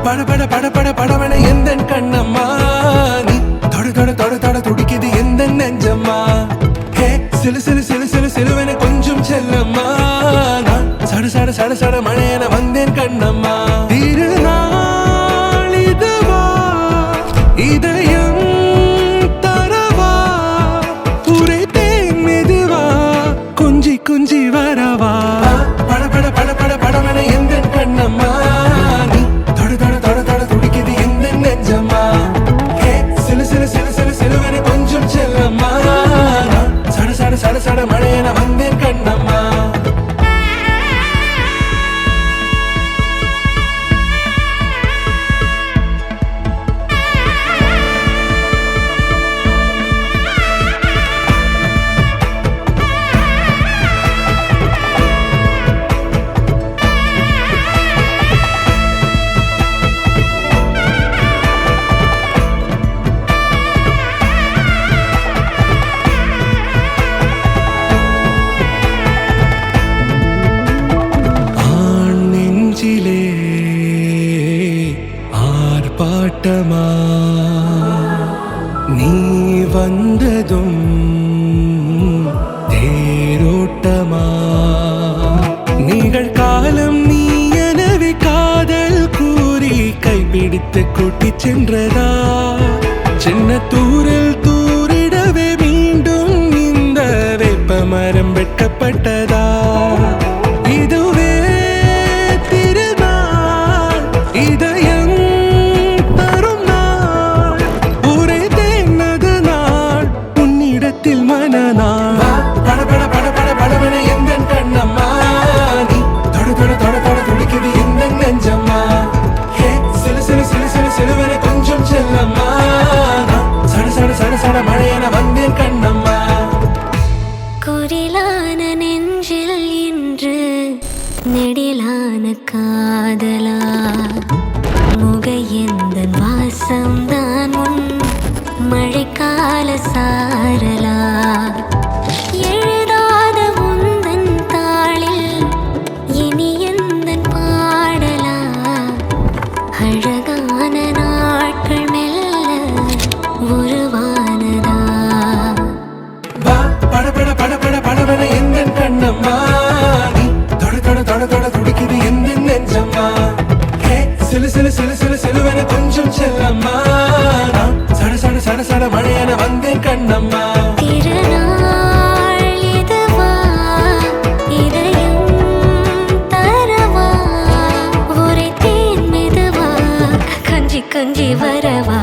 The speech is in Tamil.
பட பட பட பட படவன எந்த கண்ணம்மா நீ தொட தொட தொட தொட துடிக்குது எந்த நெஞ்சம்மா ஹே சிலு சிலு சிலு சிலு சிலுவன கொஞ்சம் செல்லம்மா நான் சட சட சட சட மழையன வந்தேன் கண்ணம்மா திருநாள் இதுவா இதயம் தரவா உரைத்தேன் மெதுவா கொஞ்சி கொஞ்சி வரவா பட பட பட பட படவன எந்த கண்ணம்மா நீ தொட தொட தொட தொட துடிக்குது எந்த நெஞ்சம்மா ஹே சிலு சிலு சிலு சிலு சிலுவன கொஞ்சம் செல்லம்மா நான் சட சட சட சட மழையன வந்தேன் கண்ணம்மா ஆர்ப்பாட்டமா நீ வந்ததும் தேரோட்டமா நிகழ்காலம் நீ எனவே காதல் கூறி கைப்பிடித்து கூட்டிச் சென்றதா சின்ன தூரல் தூரிடவே மீண்டும் இந்த வேப்ப மரம் வெட்கப்பட்டதா இதுவே திருநாள் இதயம் தரும் நாள் உரைத்தேன் அது நாள் உன்னிடத்தில் மனநாள் பட பட பட பட படவன எந்த கண்ணம்மா நீ தொட தொட தொட தொட துடிக்குது எந்த நெஞ்சம்மா ஹே சிலு சிலு சிலு சிலு சிலுவன கொஞ்சம் செல்லம்மா நான் சட சட சட சட மழையன வந்தேன் கண்ணம்மா குரிலான நெஞ்சில் இன்று நெடிலான காதலா முக எந்த வாசம்தான் உன் மழைக்கால சாரலா எழுதாத உந்தன் தாளில் இனி எந்தன் பாடலா அழகான நாட்கள் மெல்ல உருவானதா பட பட பட பட படவன எந்த கண்ணம்மா நீ தொட தொட தொட தொட துடிக்குது எந்த நெஞ்சம்மா ஹே சிலு சிலு சிலு சிலு சிலுவன கொஞ்சம் செல்லம்மா நான் சட சட சட சட மழையன வந்தேன் கண்ணம்மா திருநாள் இதுவா இதயம் தரவா உரைத்தேன் மெதுவா கஞ்சி கஞ்சி வரவா